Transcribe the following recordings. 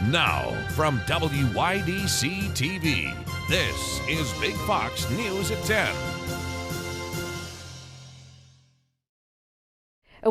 Now, from WYDC TV, this is Big Fox News at 10.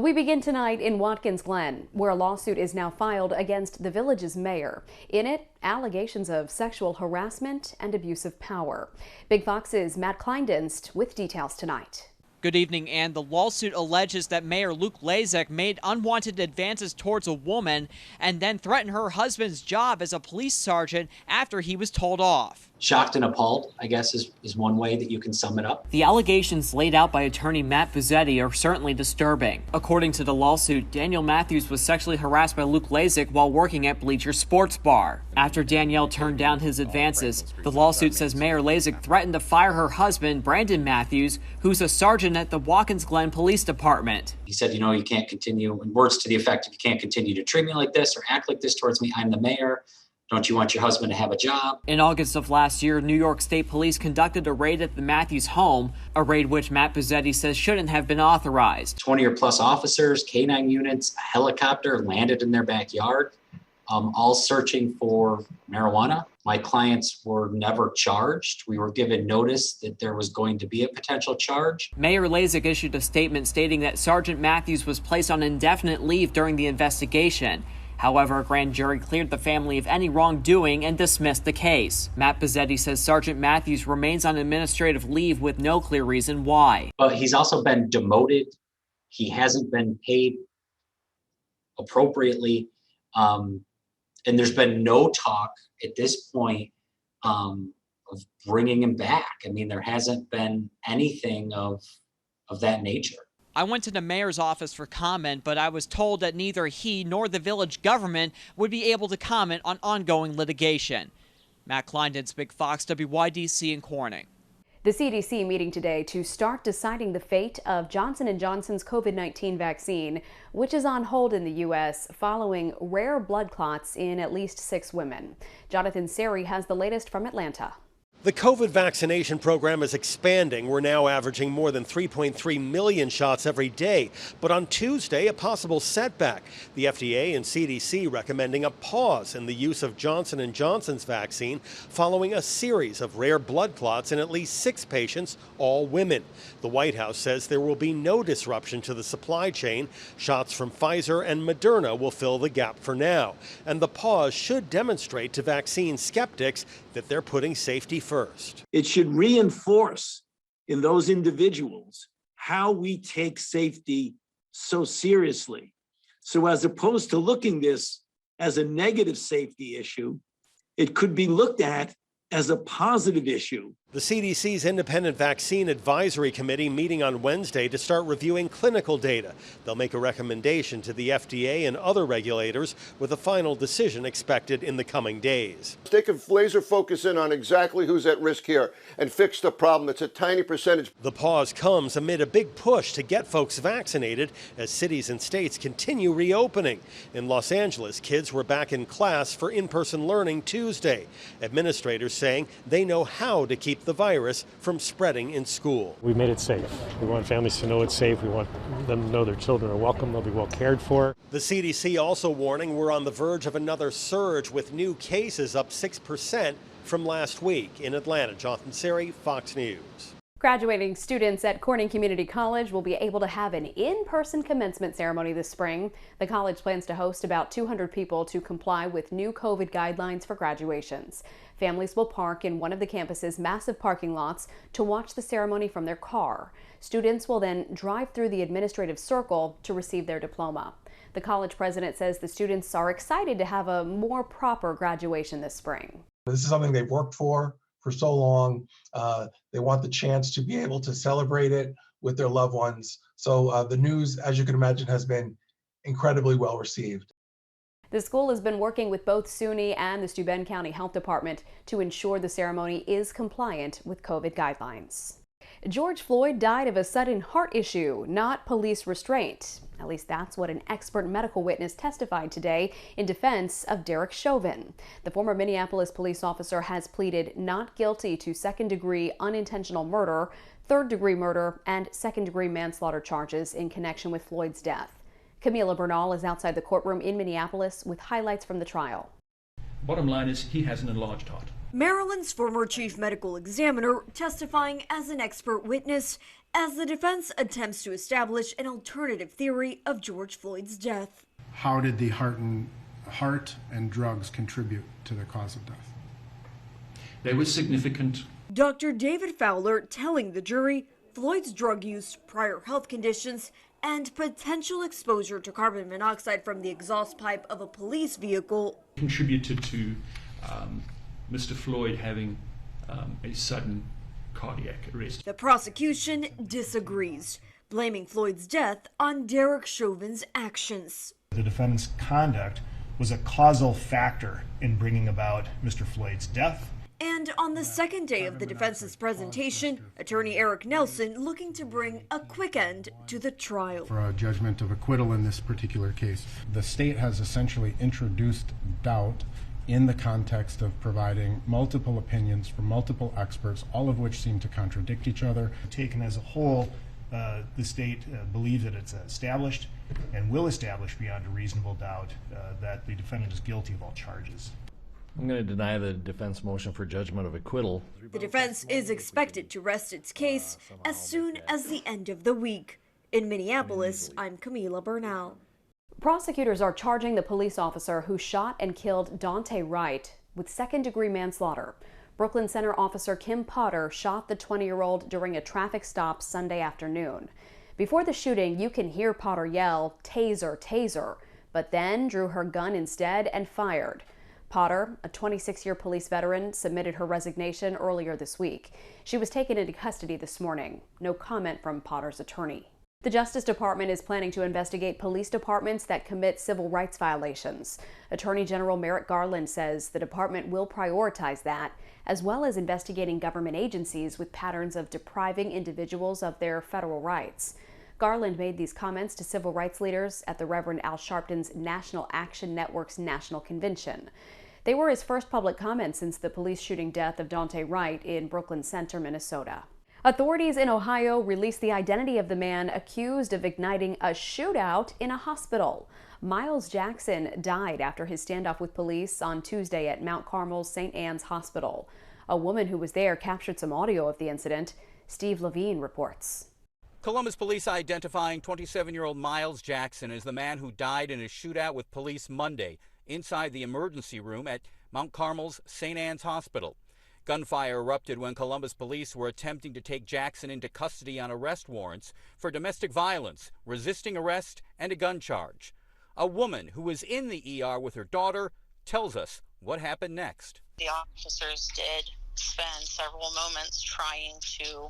We begin tonight in Watkins, Glen, where a lawsuit is now filed against the village's mayor. In it, allegations of sexual harassment and abuse of power. Big Fox's Matt Kleindienst with details tonight. Good evening, Ann. The lawsuit alleges that Mayor Luke Lazek made unwanted advances towards a woman and then threatened her husband's job as a police sergeant after he was told off. Shocked and appalled, I guess, is one way that you can sum it up. The allegations laid out by attorney Matt Buzzetti are certainly disturbing. According to the lawsuit, Danielle Matthews was sexually harassed by Luke Lazek while working at Bleacher Sports Bar. After Danielle turned down his advances, the lawsuit says Mayor Lazek threatened to fire her husband, Brandon Matthews, who's a sergeant at the Watkins Glen Police Department. He said, you can't continue, in words to the effect of, you can't continue to treat me like this or act like this towards me. I'm the mayor. Don't you want your husband to have a job? In August of last year, New York State Police conducted a raid at the Matthews home, a raid which Matt Buzzetti says shouldn't have been authorized. 20 or plus officers, K-9 units, a helicopter landed in their backyard, all searching for marijuana. My clients were never charged. We were given notice that there was going to be a potential charge. Mayor Lazek issued a statement stating that Sergeant Matthews was placed on indefinite leave during the investigation. However, a grand jury cleared the family of any wrongdoing and dismissed the case. Matt Buzzetti says Sergeant Matthews remains on administrative leave with no clear reason why. But he's also been demoted. He hasn't been paid appropriately. And there's been no talk at this point of bringing him back. I mean, there hasn't been anything of that nature. I went to the mayor's office for comment, but I was told that neither he nor the village government would be able to comment on ongoing litigation. Matt Kleindienst, Big Fox, WYDC in Corning. The CDC meeting today to start deciding the fate of Johnson & Johnson's COVID-19 vaccine, which is on hold in the U.S. following rare blood clots in at least 6 women. Jonathan Seri has the latest from Atlanta. The COVID vaccination program is expanding. We're now averaging more than 3.3 million shots every day. But on Tuesday, a possible setback. The FDA and CDC recommending a pause in the use of Johnson & Johnson's vaccine following a series of rare blood clots in at least 6 patients, all women. The White House says there will be no disruption to the supply chain. Shots from Pfizer and Moderna will fill the gap for now. And the pause should demonstrate to vaccine skeptics that they're putting safety first. It should reinforce in those individuals how we take safety so seriously. So as opposed to looking this as a negative safety issue, it could be looked at as a positive issue. The CDC's Independent Vaccine Advisory Committee meeting on Wednesday to start reviewing clinical data. They'll make a recommendation to the FDA and other regulators with a final decision expected in the coming days. They can laser focus in on exactly who's at risk here and fix the problem. It's a tiny percentage. The pause comes amid a big push to get folks vaccinated as cities and states continue reopening. In Los Angeles, kids were back in class for in-person learning Tuesday. Administrators saying they know how to keep the virus from spreading in school. We made it safe. We want families to know it's safe. We want them to know their children are welcome. They'll be well cared for. The CDC also warning we're on the verge of another surge with new cases up 6% from last week. In Atlanta, Jonathan Seri, Fox News. Graduating students at Corning Community College will be able to have an in-person commencement ceremony this spring. The college plans to host about 200 people to comply with new COVID guidelines for graduations. Families will park in one of the campus's massive parking lots to watch the ceremony from their car. Students will then drive through the administrative circle to receive their diploma. The college president says the students are excited to have a more proper graduation this spring. This is something they've worked for so long. They want the chance to be able to celebrate it with their loved ones. So the news, as you can imagine, has been incredibly well received. The school has been working with both SUNY and the Steuben County Health Department to ensure the ceremony is compliant with COVID guidelines. George Floyd died of a sudden heart issue, not police restraint. At least that's what an expert medical witness testified today in defense of Derek Shovin. The former Minneapolis police officer has pleaded not guilty to second-degree unintentional murder, third-degree murder, and second-degree manslaughter charges in connection with Floyd's death. Camila Bernal is outside the courtroom in Minneapolis with highlights from the trial. Bottom line is he has an enlarged heart. Maryland's former chief medical examiner testifying as an expert witness as the defense attempts to establish an alternative theory of George Floyd's death. How did the heart and drugs contribute to the cause of death? They were significant. Dr. David Fowler telling the jury Floyd's drug use, prior health conditions, and potential exposure to carbon monoxide from the exhaust pipe of a police vehicle Contributed to Mr. Floyd having a sudden cardiac arrest. The prosecution disagrees, blaming Floyd's death on Derek Chauvin's actions. The defendant's conduct was a causal factor in bringing about Mr. Floyd's death. And on the second day of the defense's presentation, attorney Eric Nelson looking to bring a quick end to the trial. For a judgment of acquittal in this particular case, the state has essentially introduced doubt in the context of providing multiple opinions from multiple experts, all of which seem to contradict each other. Taken as a whole, the state believes that it's established and will establish beyond a reasonable doubt that the defendant is guilty of all charges. I'm going to deny the defense motion for judgment of acquittal. The defense is expected to rest its case as soon as the end of the week. In Minneapolis, I'm Camila Bernal. Prosecutors are charging the police officer who shot and killed Daunte Wright with second-degree manslaughter. Brooklyn Center officer Kim Potter shot the 20-year-old during a traffic stop Sunday afternoon. Before the shooting, you can hear Potter yell, "Taser, taser," but then drew her gun instead and fired. Potter, a 26-year police veteran, submitted her resignation earlier this week. She was taken into custody this morning. No comment from Potter's attorney. The Justice Department is planning to investigate police departments that commit civil rights violations. Attorney General Merrick Garland says the department will prioritize that, as well as investigating government agencies with patterns of depriving individuals of their federal rights. Garland made these comments to civil rights leaders at the Reverend Al Sharpton's National Action Network's National Convention. They were his first public comments since the police shooting death of Daunte Wright in Brooklyn Center, Minnesota. Authorities in Ohio released the identity of the man accused of igniting a shootout in a hospital. Miles Jackson died after his standoff with police on Tuesday at Mount Carmel's St. Anne's Hospital. A woman who was there captured some audio of the incident. Steve Levine reports. Columbus police identifying 27-year-old Miles Jackson as the man who died in a shootout with police Monday inside the emergency room at Mount Carmel's St. Anne's Hospital. Gunfire erupted when Columbus police were attempting to take Jackson into custody on arrest warrants for domestic violence, resisting arrest, and a gun charge. A woman who was in the ER with her daughter tells us what happened next. The officers did spend several moments trying to,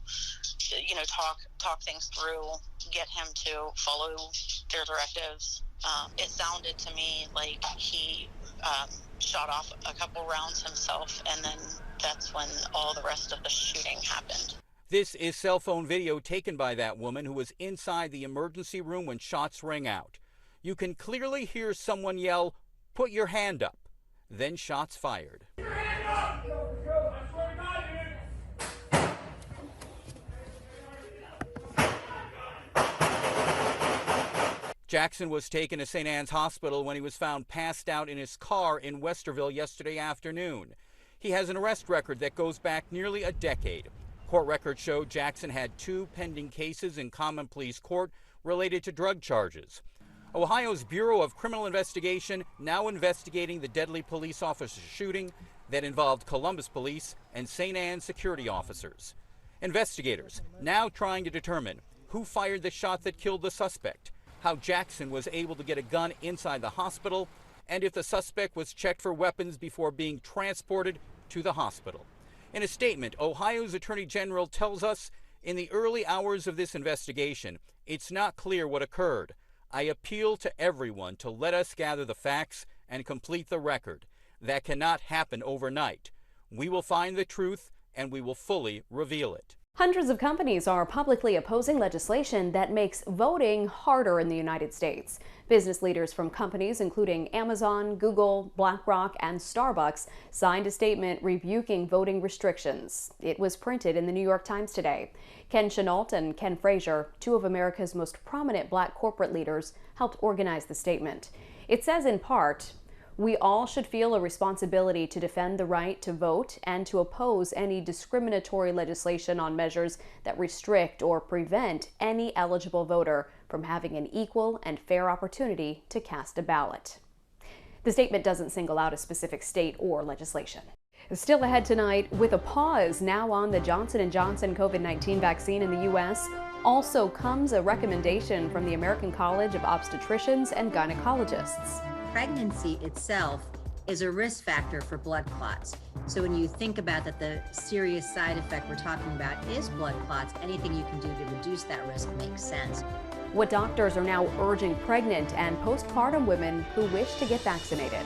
talk things through, get him to follow their directives. It sounded to me like he shot off a couple rounds himself, and then that's when all the rest of the shooting happened. This is cell phone video taken by that woman who was inside the emergency room when shots rang out. You can clearly hear someone yell, "Put your hand up." Then shots fired. Put your hand up! I swear to God, Jackson was taken to St. Anne's Hospital when he was found passed out in his car in Westerville yesterday afternoon. He has an arrest record that goes back nearly a decade. Court records show Jackson had 2 pending cases in common pleas court related to drug charges. Ohio's Bureau of Criminal Investigation now investigating the deadly police officer shooting that involved Columbus police and St. Anne's security officers. Investigators now trying to determine who fired the shot that killed the suspect, how Jackson was able to get a gun inside the hospital, and if the suspect was checked for weapons before being transported to the hospital. In a statement, Ohio's Attorney General tells us, in the early hours of this investigation, it's not clear what occurred. I appeal to everyone to let us gather the facts and complete the record. That cannot happen overnight. We will find the truth and we will fully reveal it. Hundreds of companies are publicly opposing legislation that makes voting harder in the United States. Business leaders from companies including Amazon, Google, BlackRock, and Starbucks signed a statement rebuking voting restrictions. It was printed in the New York Times today. Ken Chenault and Ken Frazier, 2 of America's most prominent black corporate leaders, helped organize the statement. It says in part, We all should feel a responsibility to defend the right to vote and to oppose any discriminatory legislation on measures that restrict or prevent any eligible voter from having an equal and fair opportunity to cast a ballot. The statement doesn't single out a specific state or legislation. Still ahead tonight, with a pause now on the Johnson & Johnson COVID-19 vaccine in the U.S., also comes a recommendation from the American College of Obstetricians and Gynecologists. Pregnancy itself is a risk factor for blood clots. So when you think about that, the serious side effect we're talking about is blood clots, anything you can do to reduce that risk makes sense. What doctors are now urging pregnant and postpartum women who wish to get vaccinated.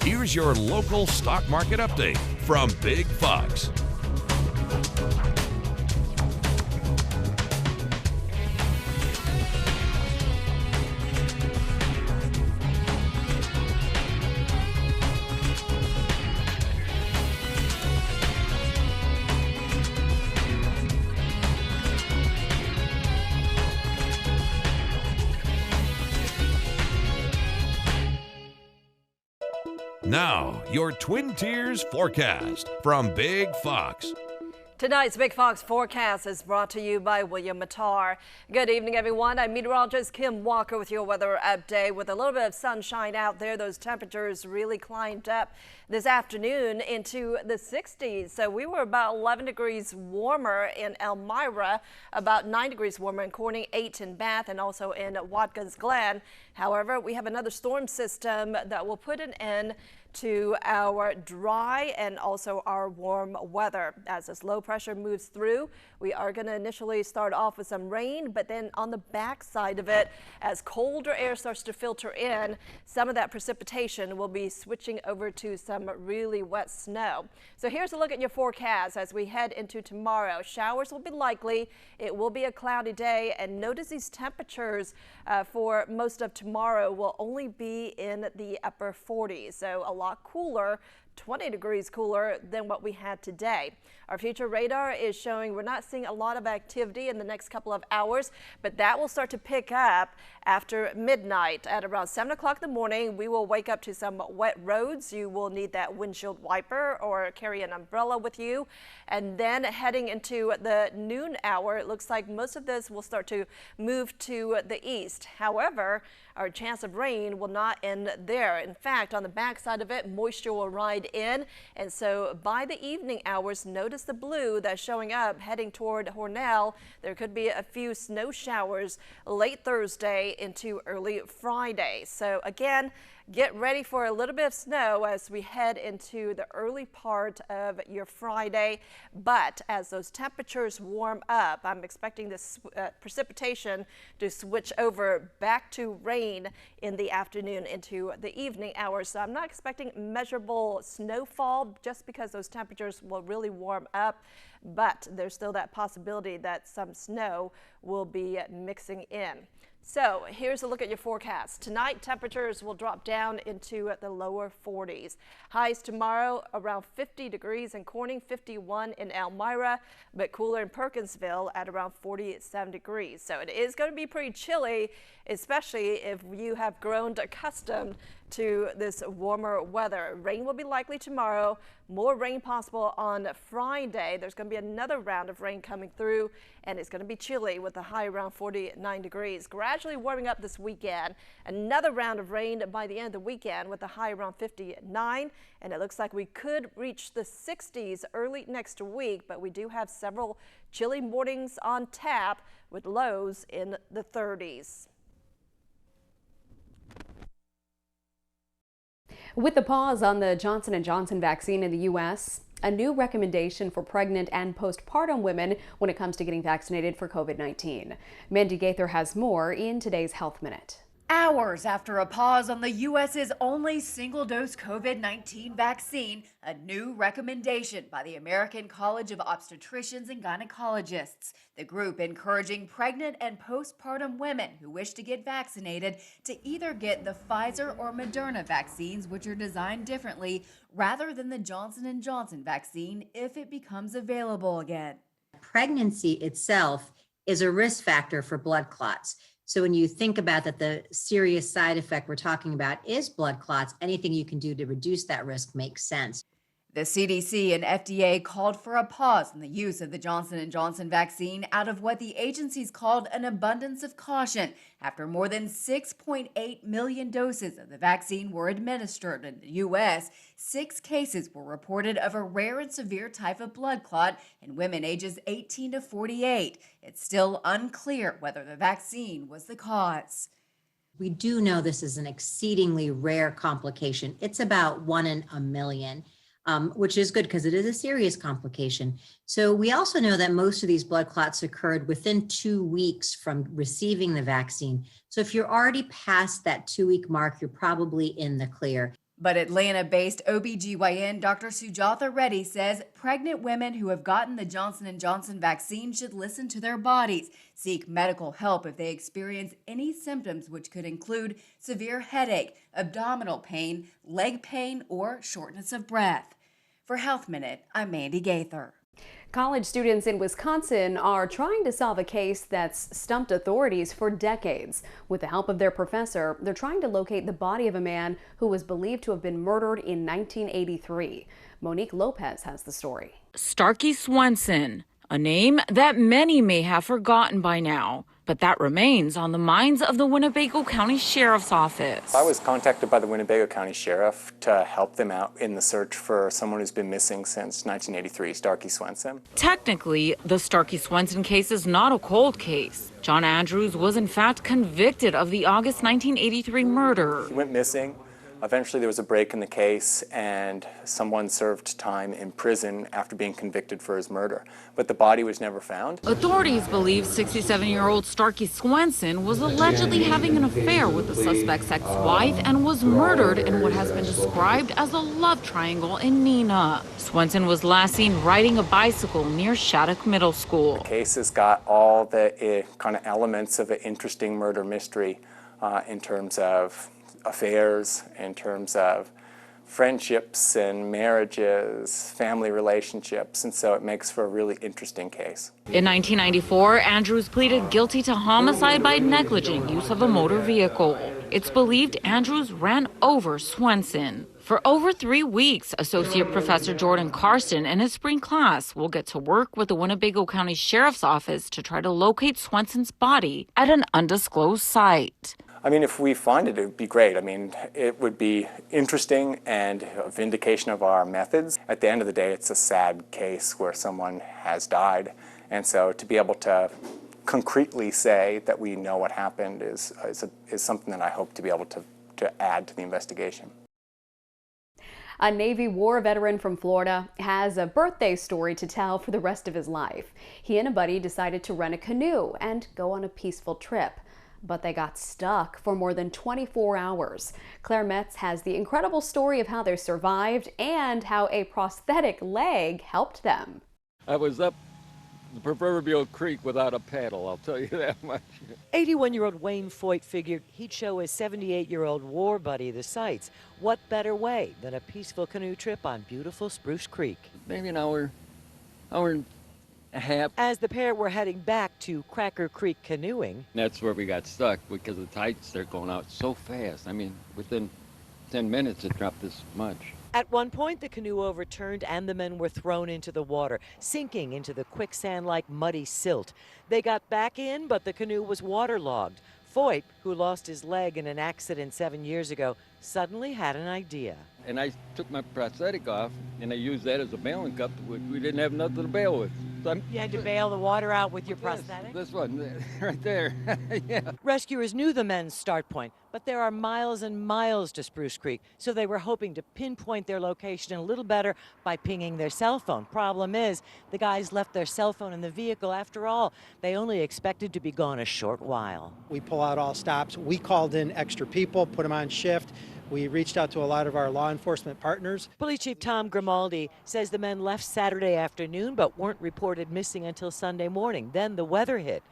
Here's your local stock market update from Big Fox. Now, your Twin Tiers forecast from Big Fox. Tonight's Big Fox forecast is brought to you by William Mattar. Good evening, everyone. I'm meteorologist Kim Walker with your weather update. With a little bit of sunshine out there, those temperatures really climbed up this afternoon into the 60s. So we were about 11 degrees warmer in Elmira, about 9 degrees warmer in Corning, 8 in Bath, and also in Watkins, Glen. However, we have another storm system that will put an end to our dry and also our warm weather. As this low pressure moves through, we are going to initially start off with some rain, but then on the back side of it, as colder air starts to filter in, some of that precipitation will be switching over to some really wet snow. So here's a look at your forecast as we head into tomorrow. Showers will be likely. It will be a cloudy day, and notice these temperatures for most of tomorrow will only be in the upper 40s. So a lot cooler, 20 degrees cooler than what we had today. Our future radar is showing we're not seeing a lot of activity in the next couple of hours, but that will start to pick up after midnight. At around 7 o'clock in the morning, we will wake up to some wet roads. You will need that windshield wiper or carry an umbrella with you. And then heading into the noon hour, it looks like most of this will start to move to the east. However, our chance of rain will not end there. In fact, on the backside of it, moisture will ride in. And so by the evening hours, notice the blue that's showing up heading toward Hornell. There could be a few snow showers late Thursday into early Friday. So again, get ready for a little bit of snow as we head into the early part of your Friday. But as those temperatures warm up, I'm expecting this precipitation to switch over back to rain in the afternoon into the evening hours. So I'm not expecting measurable snowfall just because those temperatures will really warm up. But there's still that possibility that some snow will be mixing in. So here's a look at your forecast. Tonight, temperatures will drop down into the lower 40s. Highs tomorrow around 50 degrees in Corning, 51 in Elmira, but cooler in Perkinsville at around 47 degrees. So it is going to be pretty chilly, especially if you have grown accustomed to this warmer weather. Rain will be likely tomorrow. More rain possible on Friday. There's going to be another round of rain coming through, and it's going to be chilly with a high around 49 degrees. Gradually warming up this weekend. Another round of rain by the end of the weekend with a high around 59, and it looks like we could reach the 60s early next week, but we do have several chilly mornings on tap with lows in the 30s. With the pause on the Johnson & Johnson vaccine in the U.S., a new recommendation for pregnant and postpartum women when it comes to getting vaccinated for COVID-19. Mandy Gaither has more in today's Health Minute. Hours after a pause on the U.S.'s only single-dose COVID-19 vaccine, a new recommendation by the American College of Obstetricians and Gynecologists, the group encouraging pregnant and postpartum women who wish to get vaccinated to either get the Pfizer or Moderna vaccines, which are designed differently, rather than the Johnson & Johnson vaccine if it becomes available again. Pregnancy itself is a risk factor for blood clots. So when you think about that, the serious side effect we're talking about is blood clots, anything you can do to reduce that risk makes sense. The CDC and FDA called for a pause in the use of the Johnson & Johnson vaccine out of what the agencies called an abundance of caution after more than 6.8 million doses of the vaccine were administered in the U.S. 6 cases were reported of a rare and severe type of blood clot in women ages 18 to 48. It's still unclear whether the vaccine was the cause. We do know this is an exceedingly rare complication. It's about 1 in a million. Which is good because it is a serious complication. So we also know that most of these blood clots occurred within 2 weeks from receiving the vaccine. So if you're already past that 2-week mark, you're probably in the clear. But Atlanta-based OBGYN Dr. Sujatha Reddy says pregnant women who have gotten the Johnson & Johnson vaccine should listen to their bodies, seek medical help if they experience any symptoms, which could include severe headache, abdominal pain, leg pain, or shortness of breath. For Health Minute, I'm Mandy Gaither. College students in Wisconsin are trying to solve a case that's stumped authorities for decades. With the help of their professor, they're trying to locate the body of a man who was believed to have been murdered in 1983. Monique Lopez has the story. Starkey Swenson, a name that many may have forgotten by now, but that remains on the minds of the Winnebago County Sheriff's Office. I was contacted by the Winnebago County Sheriff to help them out in the search for someone who's been missing since 1983, Starkey Swenson. Technically, the Starkey Swenson case is not a cold case. John Andrews was in fact convicted of the August 1983 murder. He went missing. Eventually there was a break in the case and someone served time in prison after being convicted for his murder. But the body was never found. Authorities believe 67-year-old Starkey Swenson was allegedly having an affair with the suspect's ex-wife and was murdered in what has been described as a love triangle in Neenah. Swenson was last seen riding a bicycle near Shattuck Middle School. The case has got all the kind of elements of an interesting murder mystery in terms of affairs, in terms of friendships and marriages, family relationships, and so it makes for a really interesting case. In 1994, Andrews pleaded guilty to homicide by negligent use of a motor vehicle. It's believed Andrews ran over Swenson. For over 3 weeks, Associate Professor Jordan Karsten and his spring class will get to work with the Winnebago County Sheriff's Office to try to locate Swenson's body at an undisclosed site. I mean, if we find it, it would be great. I mean, it would be interesting and a vindication of our methods. At the end of the day, it's a sad case where someone has died. And so to be able to concretely say that we know what happened is something that I hope to be able to add to the investigation. A Navy war veteran from Florida has a birthday story to tell for the rest of his life. He and a buddy decided to rent a canoe and go on a peaceful trip. But they got stuck for more than 24 hours. Claire Metz has the incredible story of how they survived and how a prosthetic leg helped them. I was up the proverbial creek without a paddle, I'll tell you that much. 81-year-old Wayne Foyt figured he'd show his 78-year-old war buddy the sights. What better way than a peaceful canoe trip on beautiful Spruce Creek? Maybe an hour and a half. As the pair were heading back to Cracker Creek canoeing. That's where we got stuck because the tides start going out so fast. I mean, within 10 minutes it dropped this much. At one point, the canoe overturned and the men were thrown into the water, sinking into the quicksand-like muddy silt. They got back in, but the canoe was waterlogged. Foyt, who lost his leg in an accident 7 years ago, suddenly had an idea. And I took my prosthetic off, and I used that as a bailing cup. We didn't have nothing to bail with. So you had to bail the water out with your prosthetic? This one, right there. Yeah. Rescuers knew the men's start point, but there are miles and miles to Spruce Creek, so they were hoping to pinpoint their location a little better by pinging their cell phone. Problem is, the guys left their cell phone in the vehicle. After all, they only expected to be gone a short while. We pull out all stops. We called in extra people, put them on shift. We reached out to a lot of our law enforcement partners. Police Chief Tom Grimaldi says the men left Saturday afternoon but weren't reported missing until Sunday morning. Then the weather hit.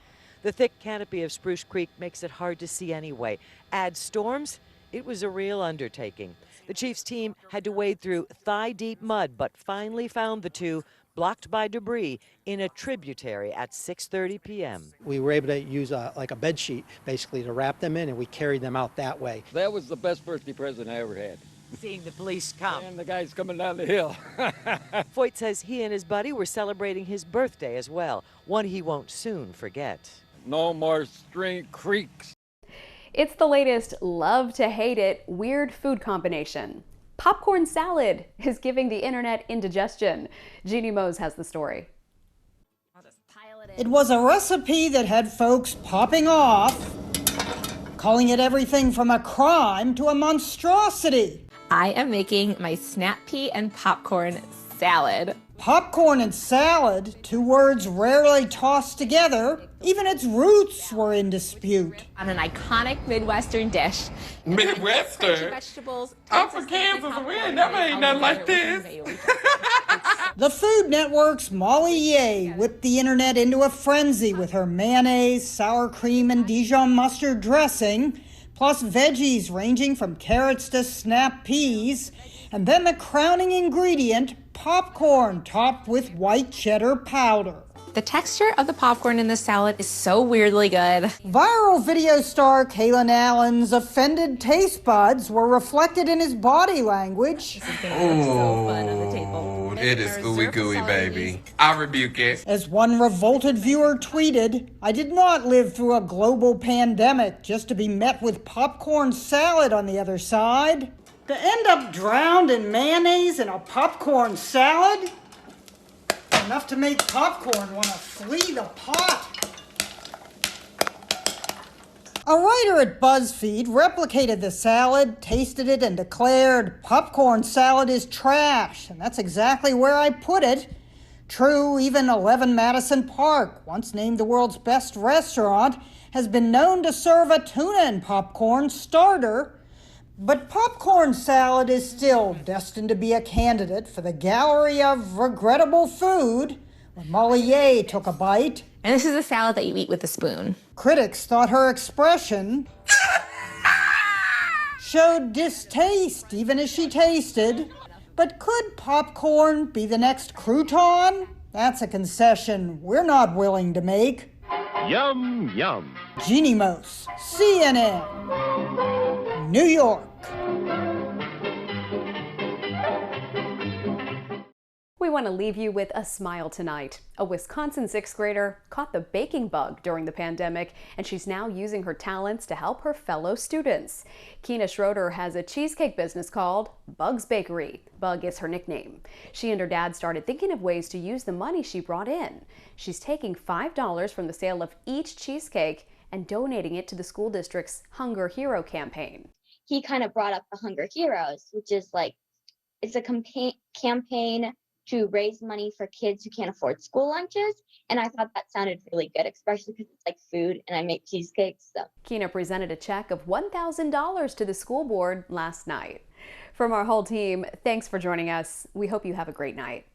The thick canopy of Spruce Creek makes it hard to see anyway. Add storms, it was a real undertaking. The chief's team had to wade through thigh-deep mud but finally found the two blocked by debris in a tributary at 6:30 p.m. We were able to use like a bed sheet basically to wrap them in, and we carried them out that way. That was the best birthday present I ever had. Seeing the police come. And the guy's coming down the hill. Foyt says he and his buddy were celebrating his birthday as well, one he won't soon forget. No more string creeks. It's the latest love to hate it weird food combination. Popcorn salad is giving the internet indigestion. Jeannie Mose has the story. It was a recipe that had folks popping off, calling it everything from a crime to a monstrosity. I am making my snap pea and popcorn salad. Popcorn and salad, two words rarely tossed together, even its roots were in dispute. On an iconic Midwestern dish. Midwestern? Vegetables. I'm from Kansas, we ain't never ate nothing like this. The Food Network's Molly Ye whipped the internet into a frenzy with her mayonnaise, sour cream, and Dijon mustard dressing, plus veggies ranging from carrots to snap peas, and then the crowning ingredient, popcorn topped with white cheddar powder. The texture of the popcorn in this salad is so weirdly good. Viral video star Kalen Allen's offended taste buds were reflected in his body language. Oh, it is ooey gooey, baby. I rebuke it. As one revolted viewer tweeted, I did not live through a global pandemic just to be met with popcorn salad on the other side. To end up drowned in mayonnaise in a popcorn salad? Enough to make popcorn want to flee the pot. A writer at BuzzFeed replicated the salad, tasted it, and declared, popcorn salad is trash, and that's exactly where I put it. True, even 11 Madison Park, once named the world's best restaurant, has been known to serve a tuna and popcorn starter. But popcorn salad is still destined to be a candidate for the gallery of regrettable food when Molly Ye took a bite. And this is a salad that you eat with a spoon. Critics thought her expression showed distaste even as she tasted. But could popcorn be the next crouton? That's a concession we're not willing to make. Yum, yum. Jeannie Mose, CNN, New York. We want to leave you with a smile tonight. A Wisconsin 6th grader caught the baking bug during the pandemic, and she's now using her talents to help her fellow students. Keena Schroeder has a cheesecake business called Bug's Bakery. Bug is her nickname. She and her dad started thinking of ways to use the money she brought in. She's taking $5 from the sale of each cheesecake and donating it to the school district's Hunger Hero campaign. He kind of brought up the Hunger Heroes, which is like, it's a campaign to raise money for kids who can't afford school lunches. And I thought that sounded really good, especially because it's like food and I make cheesecakes. So Keena presented a check of $1,000 to the school board last night. From our whole team, thanks for joining us. We hope you have a great night.